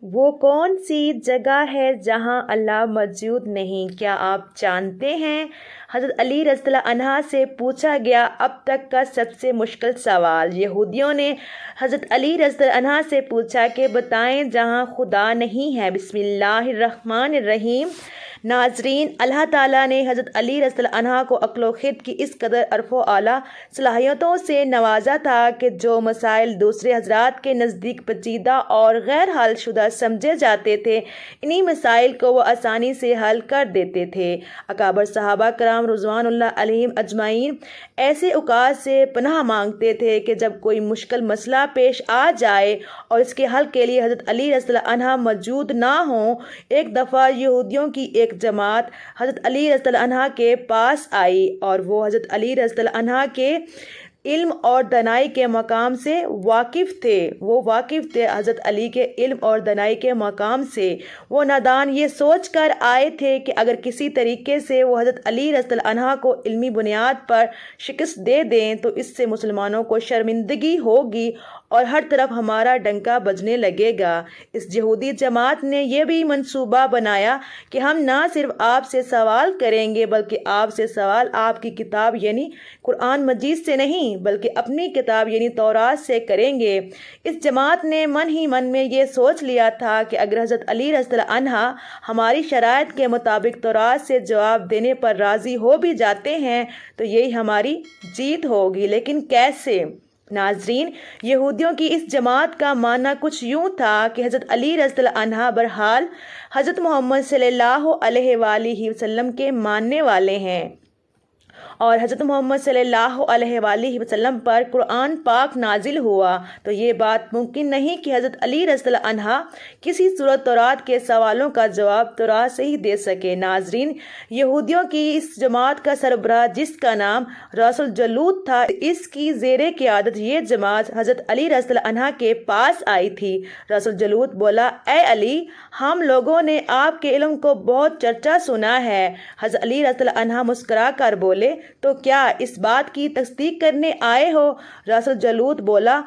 وہ کون سی جگہ ہے جہاں اللہ موجود نہیں؟ کیا آپ جانتے ہیں؟ حضرت علی رضی اللہ عنہ سے پوچھا گیا اب تک کا سب سے مشکل سوال۔ یہودیوں نے حضرت علی رضی اللہ عنہ سے پوچھا کہ بتائیں جہاں خدا نہیں ہے۔ بسم اللہ الرحمن الرحیم۔ ناظرین، اللہ تعالیٰ نے حضرت علی رضی اللہ عنہ کو عقل و خرد کی اس قدر عرف و اعلیٰ صلاحیتوں سے نوازا تھا کہ جو مسائل دوسرے حضرات کے نزدیک پیچیدہ اور غیر حل شدہ سمجھے جاتے تھے، انہی مسائل کو وہ آسانی سے حل کر دیتے تھے۔ اکابر صحابہ کرام رضوان اللہ علیہم اجمعین ایسے اوقات سے پناہ مانگتے تھے کہ جب کوئی مشکل مسئلہ پیش آ جائے اور اس کے حل کے لیے حضرت علی رضی اللہ عنہ موجود نہ ہوں۔ ایک دفعہ یہودیوں کی ایک جماعت حضرت علی رضی اللہ عنہ کے پاس آئی اور وہ حضرت علی رضی اللہ عنہ کے علم اور دانائی کے مقام سے واقف تھے حضرت علی کے علم اور دانائی کے مقام سے۔ وہ نادان یہ سوچ کر آئے تھے کہ اگر کسی طریقے سے وہ حضرت علی رضی اللہ عنہ کو علمی بنیاد پر شکست دے دیں تو اس سے مسلمانوں کو شرمندگی ہوگی اور ہر طرف ہمارا ڈنکا بجنے لگے گا۔ اس یہودی جماعت نے یہ بھی منصوبہ بنایا کہ ہم نہ صرف آپ سے سوال کریں گے بلکہ آپ سے سوال آپ کی کتاب یعنی قرآن مجید سے نہیں بلکہ اپنی کتاب یعنی تورات سے کریں گے۔ اس جماعت نے من ہی من میں یہ سوچ لیا تھا کہ اگر حضرت علی رضی اللہ عنہ ہماری شرائط کے مطابق تورات سے جواب دینے پر راضی ہو بھی جاتے ہیں تو یہی ہماری جیت ہوگی، لیکن کیسے؟ ناظرین، یہودیوں کی اس جماعت کا معنی کچھ یوں تھا کہ حضرت علی رضی اللہ عنہ بہرحال حضرت محمد صلی اللہ علیہ وآلہ وسلم کے ماننے والے ہیں اور حضرت محمد صلی اللہ علیہ وآلہ وسلم پر قرآن پاک نازل ہوا، تو یہ بات ممکن نہیں کہ حضرت علی رضی اللہ عنہ کسی صورت تورات کے سوالوں کا جواب تورات سے ہی دے سکے۔ ناظرین، یہودیوں کی اس جماعت کا سربراہ جس کا نام راس الجلود تھا، اس کی زیر قیادت یہ جماعت حضرت علی رضی اللہ عنہ کے پاس آئی تھی۔ راس الجلود بولا، اے علی، ہم لوگوں نے آپ کے علم کو بہت چرچا سنا ہے۔ حضرت علی رضی اللہ عنہ مسکرا کر بولے، تو کیا اس بات کی تصدیق کرنے آئے ہو؟ راس الجلود بولا،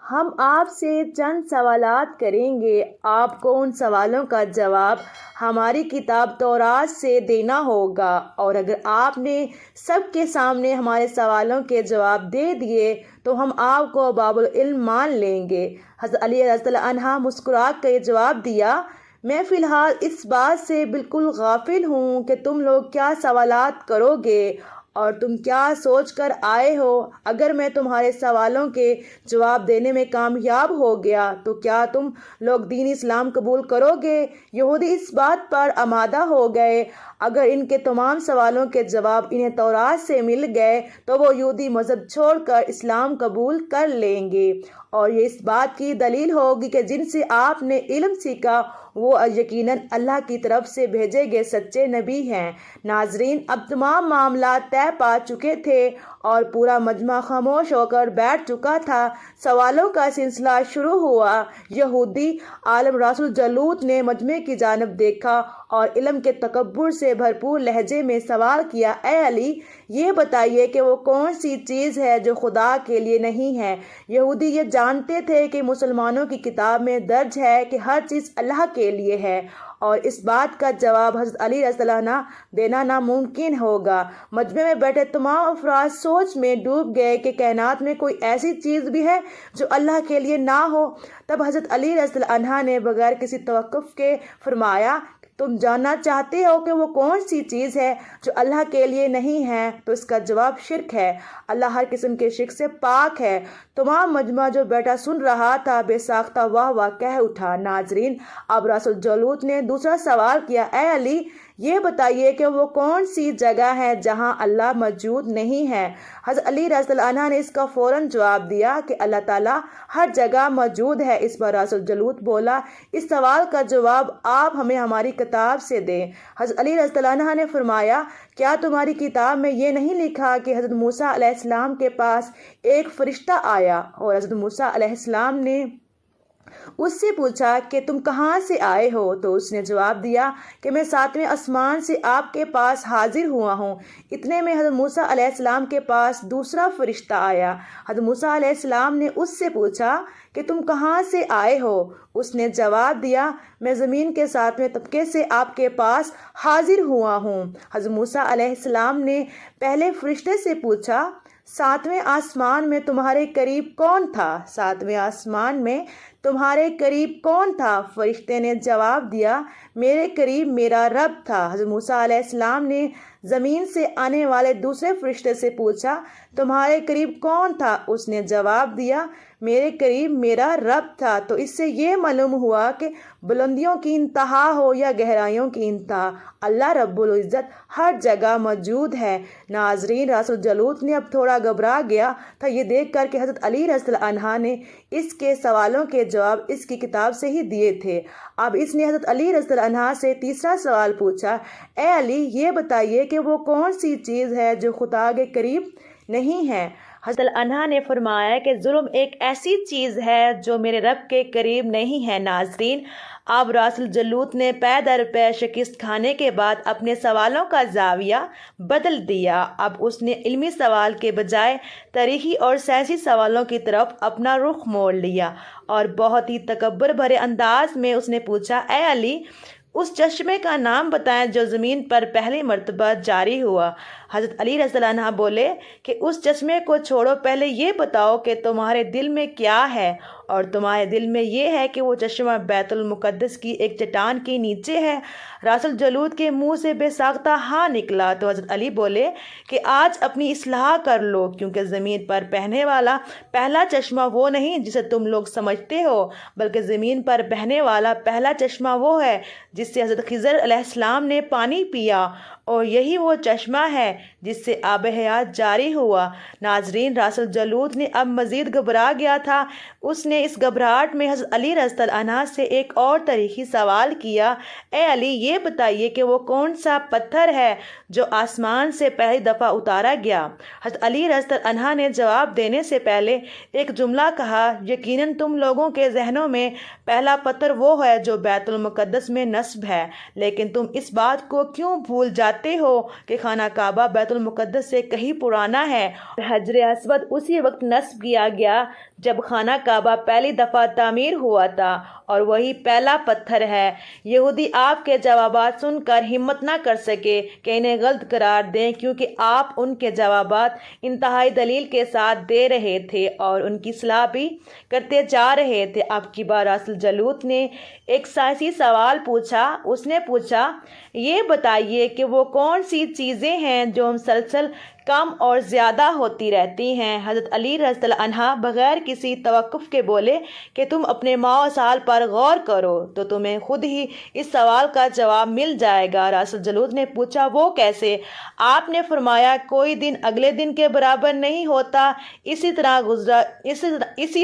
ہم آپ سے چند سوالات کریں گے، آپ کو ان سوالوں کا جواب ہماری کتاب تورات سے دینا ہوگا، اور اگر آپ نے سب کے سامنے ہمارے سوالوں کے جواب دے دیے تو ہم آپ کو باب العلم مان لیں گے۔ حضرت علی رضی اللہ عنہ مسکرا کر جواب دیا، میں فی الحال اس بات سے بالکل غافل ہوں کہ تم لوگ کیا سوالات کرو گے اور تم کیا سوچ کر آئے ہو۔ اگر میں تمہارے سوالوں کے جواب دینے میں کامیاب ہو گیا تو کیا تم لوگ دین اسلام قبول کرو گے؟ یہودی اس بات پر آمادہ ہو گئے اگر ان کے تمام سوالوں کے جواب انہیں تورات سے مل گئے تو وہ یہودی مذہب چھوڑ کر اسلام قبول کر لیں گے، اور یہ اس بات کی دلیل ہوگی کہ جن سے آپ نے علم سیکھا وہ یقیناً اللہ کی طرف سے بھیجے گئے سچے نبی ہیں۔ ناظرین، اب تمام معاملات طے پا چکے تھے اور پورا مجمع خاموش ہو کر بیٹھ چکا تھا۔ سوالوں کا سلسلہ شروع ہوا۔ یہودی عالم راس الجلود نے مجمع کی جانب دیکھا اور علم کے تکبر سے بھرپور لہجے میں سوال کیا، اے علی، یہ بتائیے کہ وہ کون سی چیز ہے جو خدا کے لیے نہیں ہے؟ یہودی یہ جانتے تھے کہ مسلمانوں کی کتاب میں درج ہے کہ ہر چیز اللہ کے لیے ہے، اور اس بات کا جواب حضرت علی رضی اللہ عنہ دینا ناممکن ہوگا۔ مجمع میں بیٹھے تمام افراد سوچ میں ڈوب گئے کہ کائنات میں کوئی ایسی چیز بھی ہے جو اللہ کے لیے نہ ہو۔ تب حضرت علی رضی اللہ عنہ نے بغیر کسی توقف کے فرمایا، تم جاننا چاہتے ہو کہ وہ کون سی چیز ہے جو اللہ کے لیے نہیں ہے؟ تو اس کا جواب شرک ہے۔ اللہ ہر قسم کے شرک سے پاک ہے۔ تمام مجمع جو بیٹھا سن رہا تھا بے ساختہ واہ واہ کہہ اٹھا۔ ناظرین، اب راس الجلود نے دوسرا سوال کیا، اے علی، یہ بتائیے کہ وہ کون سی جگہ ہے جہاں اللہ موجود نہیں ہے؟ حضرت علی رضی اللہ عنہ نے اس کا فوراً جواب دیا کہ اللہ تعالیٰ ہر جگہ موجود ہے۔ اس پر راس الجلود بولا، اس سوال کا جواب آپ ہمیں ہماری کتاب سے دیں۔ حضرت علی رضی اللہ عنہ نے فرمایا، کیا تمہاری کتاب میں یہ نہیں لکھا کہ حضرت موسیٰ علیہ السلام کے پاس ایک فرشتہ آیا اور حضرت موسیٰ علیہ السلام نے اس سے پوچھا کہ تم کہاں سے آئے ہو؟ تو اس نے جواب دیا کہ میں 7ویں آسمان سے آپ کے پاس حاضر ہوا ہوں۔ اتنے میں حضرت موسیٰ علیہ السلام کے پاس دوسرا فرشتہ آیا۔ حضرت موسیٰ علیہ السلام نے اس سے پوچھا کہ تم کہاں سے آئے ہو؟ اس نے جواب دیا میں زمین کے 7ویں طبقے سے آپ کے پاس حاضر ہوا ہوں۔ حضرت موسیٰ علیہ السلام نے پہلے فرشتے سے پوچھا 7ویں آسمان میں تمہارے قریب کون تھا؟ 7ویں آسمان میں تمہارے قریب کون تھا؟ فرشتے نے جواب دیا میرے قریب میرا رب تھا۔ حضرت موسیٰ علیہ السلام نے زمین سے آنے والے دوسرے فرشتے سے پوچھا تمہارے قریب کون تھا؟ اس نے جواب دیا میرے قریب میرا رب تھا۔ تو اس سے یہ معلوم ہوا کہ بلندیوں کی انتہا ہو یا گہرائیوں کی انتہا، اللہ رب العزت ہر جگہ موجود ہے۔ ناظرین، رسول جلوت نے اب تھوڑا گھبرا گیا تھا یہ دیکھ کر کہ حضرت علی رضی اللہ عنہ نے اس کے سوالوں کے جواب اس کی کتاب سے ہی دیے تھے۔ اب اس نے حضرت علی رضی اللہ عنہ سے تیسرا سوال پوچھا اے علی یہ بتائیے کہ وہ کون سی چیز ہے جو خدا کے قریب نہیں ہے؟ حضرت عنہ نے فرمایا کہ ظلم ایک ایسی چیز ہے جو میرے رب کے قریب نہیں ہے۔ ناظرین، اب رسول جلوت نے پے در پے شکست کھانے کے بعد اپنے سوالوں کا زاویہ بدل دیا۔ اب اس نے علمی سوال کے بجائے تاریخی اور سیاسی سوالوں کی طرف اپنا رخ موڑ لیا اور بہت ہی تکبر بھرے انداز میں اس نے پوچھا اے علی اس چشمے کا نام بتائیں جو زمین پر پہلی مرتبہ جاری ہوا۔ حضرت علی رضی اللہ عنہ بولے کہ اس چشمے کو چھوڑو، پہلے یہ بتاؤ کہ تمہارے دل میں کیا ہے، اور تمہارے دل میں یہ ہے کہ وہ چشمہ بیت المقدس کی ایک چٹان کے نیچے ہے۔ رسول جلوت کے منہ سے بے ساختہ ہاں نکلا تو حضرت علی بولے کہ آج اپنی اصلاح کر لو، کیونکہ زمین پر بہنے والا پہلا چشمہ وہ نہیں جسے تم لوگ سمجھتے ہو، بلکہ زمین پر بہنے والا پہلا چشمہ وہ ہے جس سے حضرت خضر علیہ السلام نے پانی پیا، اور یہی وہ چشمہ ہے جس سے آب حیات جاری ہوا۔ ناظرین، رسول جلوت نے اب مزید گھبرا گیا تھا۔ اس نے اس گھبراہٹ میں حضرت علی رضی اللہ عنہ سے ایک اور تاریخی سوال کیا اے علی یہ بتائیے کہ وہ کون سا پتھر ہے جو آسمان سے پہلی دفعہ اتارا گیا؟ حضرت علی رضی اللہ عنہ نے جواب دینے سے پہلے ایک جملہ کہا یقیناً تم لوگوں کے ذہنوں میں پہلا پتھر وہ ہے جو بیت المقدس میں نصب ہے، لیکن تم اس بات کو کیوں بھول جاتے ہو کہ خانہ کعبہ بیت المقدس سے کہیں پرانا ہے۔ حجر اسود اسی وقت نصب کیا گیا جب خانہ کعبہ پہلی دفعہ تعمیر ہوا تھا، اور وہی پہلا پتھر ہے۔ یہودی آپ کے جوابات سن کر ہمت نہ کر سکے کہ انہیں غلط قرار دیں، کیونکہ آپ ان کے جوابات انتہائی دلیل کے ساتھ دے رہے تھے اور ان کی اصلاح بھی کرتے جا رہے تھے۔ اب کی بار رسول جلوت نے ایک سائنسی سوال پوچھا۔ اس نے پوچھا یہ بتائیے کہ وہ کون سی چیزیں ہیں جو مسلسل کم اور زیادہ ہوتی رہتی ہیں؟ حضرت علی رضی اللہ عنہ بغیر کسی توقف کے بولے کہ تم اپنے ماہ و سال پر غور کرو تو تمہیں خود ہی اس سوال کا جواب مل جائے گا۔ رسول جلوت نے پوچھا وہ کیسے؟ آپ نے فرمایا کوئی دن اگلے دن کے برابر نہیں ہوتا، اسی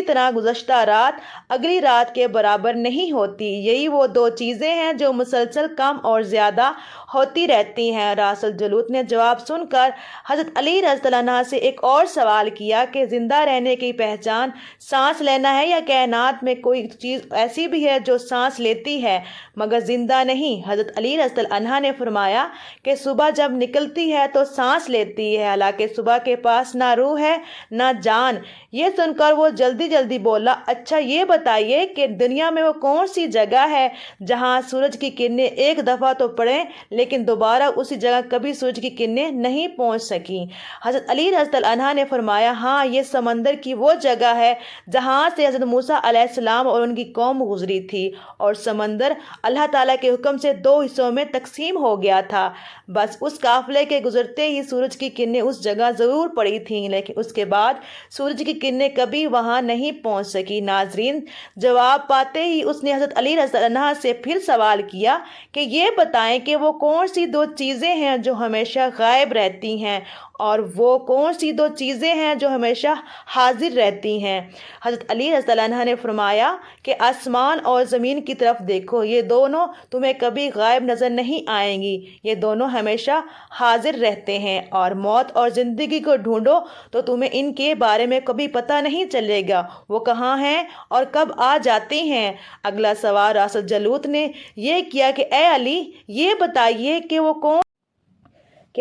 طرح گزشتہ رات اگلی رات کے برابر نہیں ہوتی۔ یہی وہ دو چیزیں ہیں جو مسلسل کم اور زیادہ ہوتی رہتی ہیں۔ رسول جلوت نے جواب سن کر حضرت علی رضی اللہ عنہ سے ایک اور سوال کیا کہ زندہ رہنے کی پہچان سانس لینا ہے یا کائنات میں کوئی چیز ایسی بھی ہے جو سانس لیتی ہے مگر زندہ نہیں؟ حضرت علی رضی اللہ عنہ نے فرمایا کہ صبح جب نکلتی ہے تو سانس لیتی ہے، حالانکہ صبح کے پاس نہ روح ہے نہ جان۔ یہ سن کر وہ جلدی جلدی بولا اچھا یہ بتائیے کہ دنیا میں وہ کون سی جگہ ہے جہاں سورج کی کرنیں ایک دفعہ تو پڑیں لیکن دوبارہ اسی جگہ کبھی سورج کی کرنیں نہیں پہنچ سکیں؟ حضرت علی رضی اللہ عنہ نے فرمایا ہاں یہ سمندر کی وہ جگہ ہے جہاں سے حضرت موسیٰ علیہ السلام اور ان کی قوم گزری تھی، اور سمندر اللہ تعالیٰ کے حکم سے دو حصوں میں تقسیم ہو گیا تھا۔ بس اس قافلے کے گزرتے ہی سورج کی کرنیں اس جگہ ضرور پڑی تھیں، لیکن اس کے بعد سورج کی کرنیں کبھی وہاں نہیں پہنچ سکی۔ ناظرین، جواب پاتے ہی اس نے حضرت علی رضی اللہ عنہ سے پھر سوال کیا کہ یہ بتائیں کہ وہ کون سی دو چیزیں ہیں جو ہمیشہ غائب رہتی ہیں اور وہ کون سی دو چیزیں ہیں جو ہمیشہ حاضر رہتی ہیں؟ حضرت علی رضی اللہ عنہ نے فرمایا کہ آسمان اور زمین کی طرف دیکھو، یہ دونوں تمہیں کبھی غائب نظر نہیں آئیں گی، یہ دونوں ہمیشہ حاضر رہتے ہیں، اور موت اور زندگی کو ڈھونڈو تو تمہیں ان کے بارے میں کبھی پتہ نہیں چلے گا وہ کہاں ہیں اور کب آ جاتے ہیں۔ اگلا سوال راسل جلوت نے یہ کیا کہ اے علی، یہ بتائیے کہ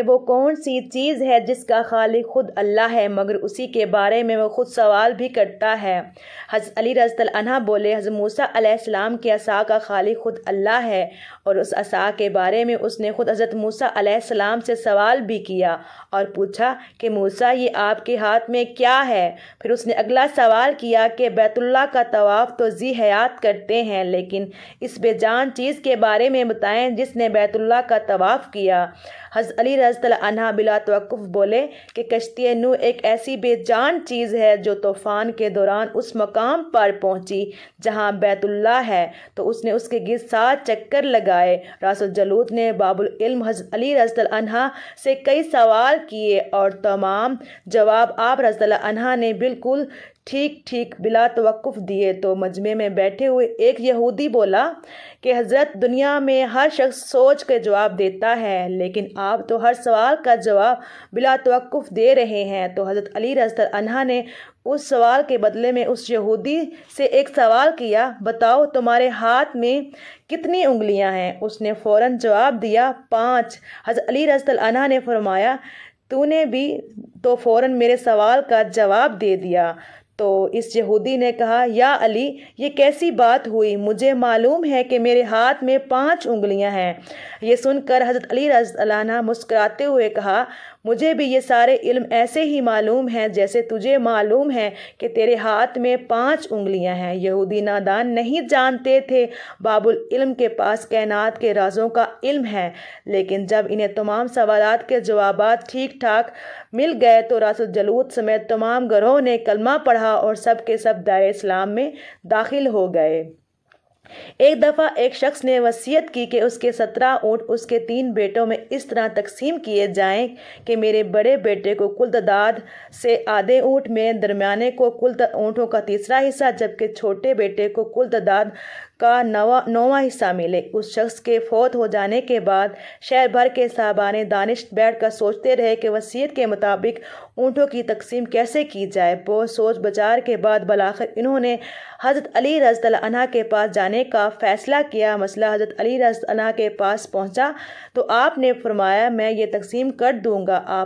وہ کون سی چیز ہے جس کا خالق خود اللہ ہے، مگر اسی کے بارے میں وہ خود سوال بھی کرتا ہے۔ حضرت علی رضی اللہ عنہ بولے، حضرت موسیٰ علیہ السلام کے عصا کا خالق خود اللہ ہے، اور اس عصا کے بارے میں اس نے خود حضرت موسیٰ علیہ السلام سے سوال بھی کیا اور پوچھا کہ موسیٰ، یہ آپ کے ہاتھ میں کیا ہے؟ پھر اس نے اگلا سوال کیا کہ بیت اللہ کا طواف تو ذی حیات کرتے ہیں، لیکن اس بے جان چیز کے بارے میں بتائیں جس نے بیت اللہ کا طواف کیا۔ حضرت علی رضی اللہ عنہ بلا توقف بولے کہ کشتی نوح ایک ایسی بے جان چیز ہے جو طوفان کے دوران اس مقام پر پہنچی جہاں بیت اللہ ہے، تو اس نے اس کے گرد 7 چکر لگائے۔ راسل جلوت نے باب العلم حضرت علی رضی اللہ عنہ سے کئی سوال کیے اور تمام جواب آپ رضی اللہ عنہ نے بالکل ٹھیک بلا توقف دیے، تو مجمع میں بیٹھے ہوئے ایک یہودی بولا کہ حضرت، دنیا میں ہر شخص سوچ کے جواب دیتا ہے، لیکن آپ تو ہر سوال کا جواب بلا توقف دے رہے ہیں۔ تو حضرت علی رضی اللہ عنہ نے اس سوال کے بدلے میں اس یہودی سے ایک سوال کیا، بتاؤ تمہارے ہاتھ میں کتنی انگلیاں ہیں؟ اس نے فوراً جواب دیا، 5۔ حضرت علی رضی اللہ عنہ نے فرمایا، تو نے بھی تو فوراً میرے سوال کا جواب دے دیا۔ تو اس یہودی نے کہا، یا علی، یہ کیسی بات ہوئی؟ مجھے معلوم ہے کہ میرے ہاتھ میں 5 انگلیاں ہیں۔ یہ سن کر حضرت علی رضی اللہ عنہ مسکراتے ہوئے کہا، مجھے بھی یہ سارے علم ایسے ہی معلوم ہیں جیسے تجھے معلوم ہے کہ تیرے ہاتھ میں 5 انگلیاں ہیں۔ یہودی نادان نہیں جانتے تھے باب العلم کے پاس کائنات کے رازوں کا علم ہے، لیکن جب انہیں تمام سوالات کے جوابات ٹھیک ٹھاک مل گئے تو راسل جلوت سمیت تمام گروہ نے کلمہ پڑھا اور سب کے سب دائرہ اسلام میں داخل ہو گئے۔ ایک دفعہ ایک شخص نے وصیت کی کہ اس کے 17 اونٹ اس کے 3 بیٹوں میں اس طرح تقسیم کیے جائیں کہ میرے بڑے بیٹے کو کل تعداد سے آدھے اونٹ میں، درمیانے کو کل اونٹوں کا تیسرا حصہ، جبکہ چھوٹے بیٹے کو کل تعداد کا 9واں حصہ ملے۔ اس شخص کے فوت ہو جانے کے بعد شہر بھر کے صاحبان دانش بیٹھ کر سوچتے رہے کہ وصیت کے مطابق اونٹوں کی تقسیم کیسے کی جائے۔ بہت سوچ بچار کے بعد بالآخر انہوں نے حضرت علی رضی اللہ عنہ کے پاس جانے کا فیصلہ کیا۔ مسئلہ حضرت علی رضی اللہ عنہ کے پاس پہنچا تو آپ نے فرمایا، میں یہ تقسیم کر دوں گا۔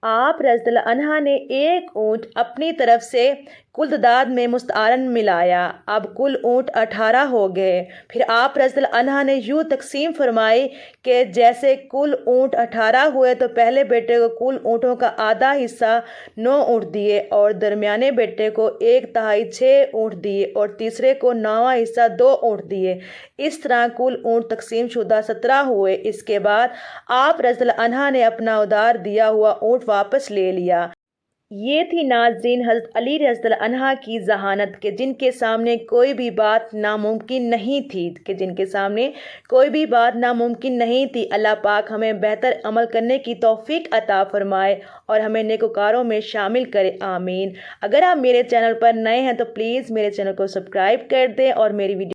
آپ رضی اللہ عنہ نے ایک اونٹ اپنی طرف سے کل تعداد میں مستعارن ملایا، اب کل اونٹ 18 ہو گئے۔ پھر آپ رضی اللہ عنہ نے یوں تقسیم فرمائی کہ جیسے کل اونٹ 18 ہوئے تو پہلے بیٹے کو کل اونٹوں کا آدھا حصہ 9 اونٹ دیے، اور درمیانے بیٹے کو 1/3 6 اونٹ دیے، اور تیسرے کو 9واں حصہ 2 اونٹ دیے۔ اس طرح کل اونٹ تقسیم شدہ 17 ہوئے۔ اس کے بعد آپ رضی اللہ عنہ نے اپنا ادھار دیا ہوا اونٹ واپس لے لیا۔ یہ تھی ناظرین حضرت علی رضی اللہ عنہ کی ذہانت کہ جن کے سامنے کوئی بھی بات ناممکن نہیں تھی۔ اللہ پاک ہمیں بہتر عمل کرنے کی توفیق عطا فرمائے اور ہمیں نیکوکاروں میں شامل کرے، آمین۔ اگر آپ میرے چینل پر نئے ہیں تو پلیز میرے چینل کو سبسکرائب کر دیں اور میری ویڈیو